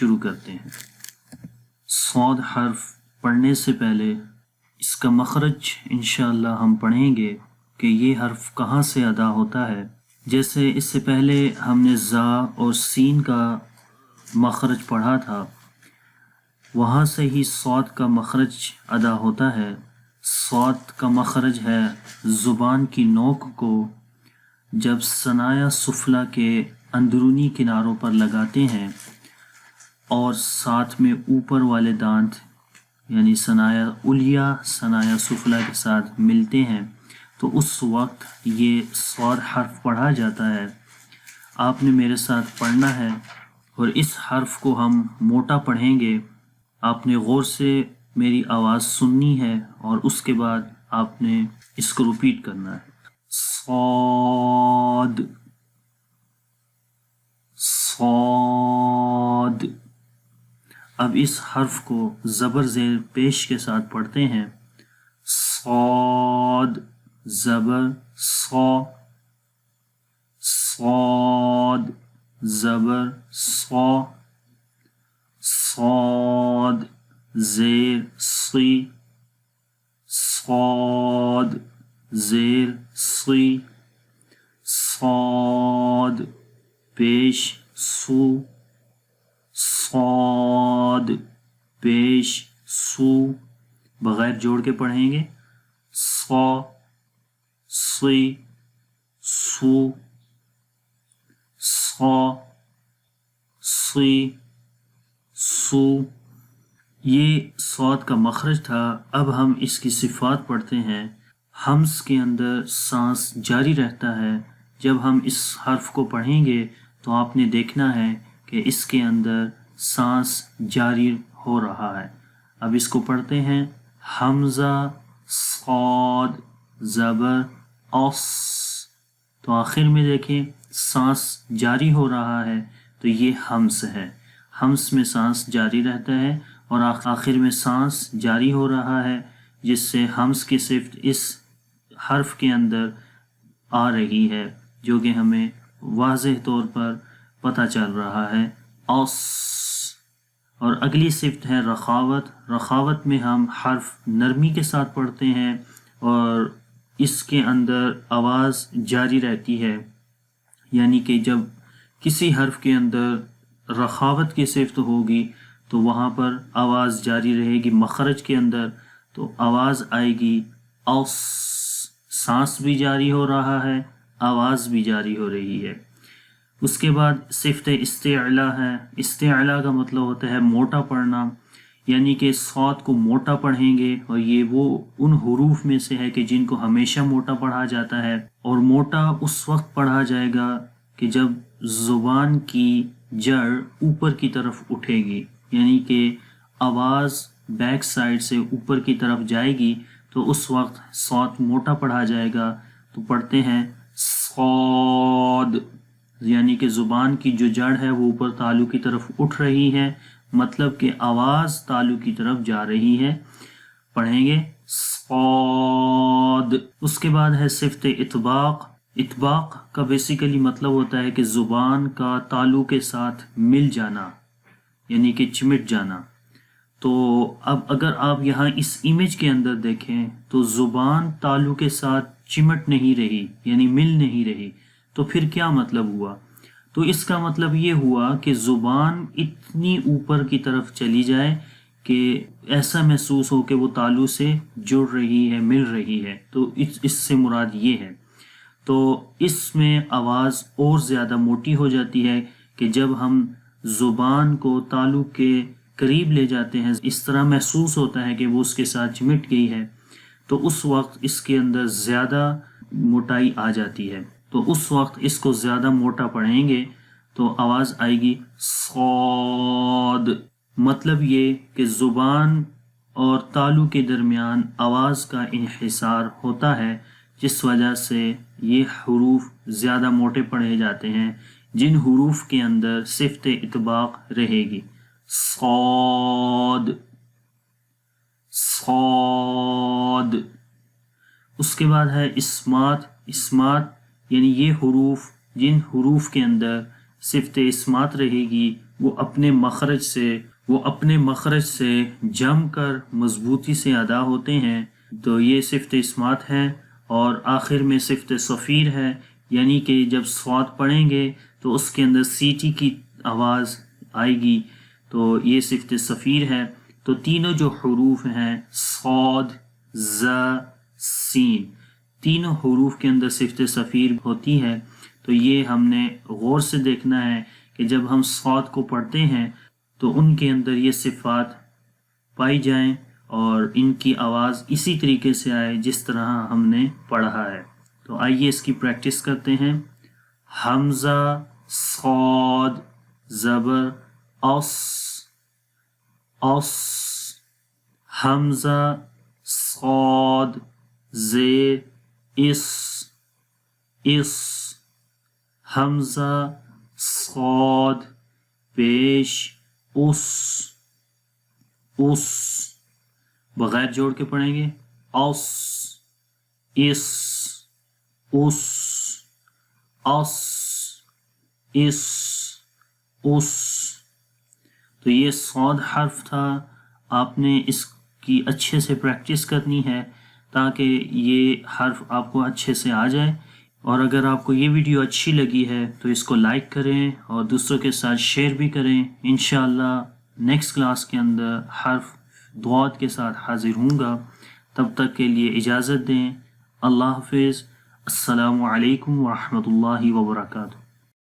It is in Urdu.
شروع کرتے ہیں۔ صاد حرف پڑھنے سے پہلے اس کا مخرج انشاءاللہ ہم پڑھیں گے کہ یہ حرف کہاں سے ادا ہوتا ہے۔ جیسے اس سے پہلے ہم نے زا اور سین کا مخرج پڑھا تھا، وہاں سے ہی صاد کا مخرج ادا ہوتا ہے۔ صاد کا مخرج ہے زبان کی نوک کو جب ثنایا سفلی کے اندرونی کناروں پر لگاتے ہیں اور ساتھ میں اوپر والے دانت یعنی ثنایا علیا ثنایا سفلی کے ساتھ ملتے ہیں، تو اس وقت یہ صاد حرف پڑھا جاتا ہے۔ آپ نے میرے ساتھ پڑھنا ہے اور اس حرف کو ہم موٹا پڑھیں گے۔ آپ نے غور سے میری آواز سننی ہے اور اس کے بعد آپ نے اس کو ریپیٹ کرنا ہے۔ صاد صاد۔ اب اس حرف کو زبر زیر پیش کے ساتھ پڑھتے ہیں۔ صاد زبر صا، صاد زبر صا، صاد زیر صی، صاد زیر صی، صاد پیش سو، صاد پیش سو، بغیر جوڑ کے پڑھیں گے۔ صا صی سو، صا صی سو۔ یہ صاد کا مخرج تھا۔ اب ہم اس کی صفات پڑھتے ہیں۔ ہمز کے اندر سانس جاری رہتا ہے۔ جب ہم اس حرف کو پڑھیں گے تو آپ نے دیکھنا ہے کہ اس کے اندر سانس جاری ہو رہا ہے۔ اب اس کو پڑھتے ہیں۔ حمزہ صاد زبر اس، تو آخر میں دیکھیں سانس جاری ہو رہا ہے، تو یہ حمز ہے۔ حمز میں سانس جاری رہتا ہے اور آخر میں سانس جاری ہو رہا ہے، جس سے حمز کی صفت اس حرف کے اندر آ رہی ہے، جو کہ ہمیں واضح طور پر پتہ چل رہا ہے۔ اس۔ اور اگلی صفت ہے رخاوت۔ رخاوت میں ہم حرف نرمی کے ساتھ پڑھتے ہیں اور اس کے اندر آواز جاری رہتی ہے، یعنی کہ جب کسی حرف کے اندر رخاوت کی صفت ہوگی تو وہاں پر آواز جاری رہے گی۔ مخرج کے اندر تو آواز آئے گی اس، سانس بھی جاری ہو رہا ہے، آواز بھی جاری ہو رہی ہے۔ اس کے بعد صفت استعلا ہے۔ استعلا کا مطلب ہوتا ہے موٹا پڑھنا، یعنی کہ صاد کو موٹا پڑھیں گے، اور یہ وہ ان حروف میں سے ہے کہ جن کو ہمیشہ موٹا پڑھا جاتا ہے، اور موٹا اس وقت پڑھا جائے گا کہ جب زبان کی جڑ اوپر کی طرف اٹھے گی، یعنی کہ آواز بیک سائڈ سے اوپر کی طرف جائے گی، تو اس وقت صاد موٹا پڑھا جائے گا۔ تو پڑھتے ہیں صاد، یعنی کہ زبان کی جو جڑ ہے وہ اوپر تالو کی طرف اٹھ رہی ہے، مطلب کہ آواز تالو کی طرف جا رہی ہے۔ پڑھیں گے صاد۔ اس کے بعد ہے صفت اطباق۔ اطباق کا بیسیکلی مطلب ہوتا ہے کہ زبان کا تالو کے ساتھ مل جانا، یعنی کہ چمٹ جانا۔ تو اب اگر آپ یہاں اس امیج کے اندر دیکھیں تو زبان تالو کے ساتھ چمٹ نہیں رہی، یعنی مل نہیں رہی، تو پھر کیا مطلب ہوا؟ تو اس کا مطلب یہ ہوا کہ زبان اتنی اوپر کی طرف چلی جائے کہ ایسا محسوس ہو کہ وہ تالو سے جڑ رہی ہے، مل رہی ہے۔ تو اس سے مراد یہ ہے۔ تو اس میں آواز اور زیادہ موٹی ہو جاتی ہے کہ جب ہم زبان کو تالو کے قریب لے جاتے ہیں، اس طرح محسوس ہوتا ہے کہ وہ اس کے ساتھ چمٹ گئی ہے، تو اس وقت اس کے اندر زیادہ موٹائی آ جاتی ہے۔ تو اس وقت اس کو زیادہ موٹا پڑھیں گے تو آواز آئے گی صاد۔ مطلب یہ کہ زبان اور تالو کے درمیان آواز کا انحصار ہوتا ہے، جس وجہ سے یہ حروف زیادہ موٹے پڑھے جاتے ہیں، جن حروف کے اندر صفت اطباق رہے گی۔ صاد صاد۔ اس کے بعد ہے اسمات۔ اسمات یعنی یہ حروف، جن حروف کے اندر صفت اسمات رہے گی وہ اپنے مخرج سے جم کر مضبوطی سے ادا ہوتے ہیں. تو یہ صفت اسمات ہے. اور آخر میں صفت صفیر ہے، یعنی کہ جب صاد پڑھیں گے تو اس کے اندر سیٹی کی آواز آئے گی، تو یہ صفت صفیر ہے. تو تینوں جو حروف ہیں صاد، ز، سین، تینوں حروف کے اندر صفت صفیر ہوتی ہے. تو یہ ہم نے غور سے دیکھنا ہے کہ جب ہم صاد کو پڑھتے ہیں تو ان کے اندر یہ صفات پائی جائیں اور ان کی آواز اسی طریقے سے آئے جس طرح ہم نے پڑھا ہے. تو آئیے اس کی پریکٹس کرتے ہیں. حمزہ، صاد، زبر، اس، اس، حمزہ، صاد، زیر، اس، اس، حمزہ، صاد، پیش، اس، اس. بغیر جوڑ کے پڑھیں گے. اس، اس، اس، اس، اس، اس. تو یہ صاد حرف تھا. آپ نے اس کی اچھے سے پریکٹس کرنی ہے تاکہ یہ حرف آپ کو اچھے سے آ جائے. اور اگر آپ کو یہ ویڈیو اچھی لگی ہے تو اس کو لائک کریں اور دوسروں کے ساتھ شیئر بھی کریں. انشاءاللہ نیکسٹ کلاس کے اندر حرف دعات کے ساتھ حاضر ہوں گا. تب تک کے لیے اجازت دیں. اللہ حافظ. السلام علیکم ورحمۃ اللہ وبرکاتہ.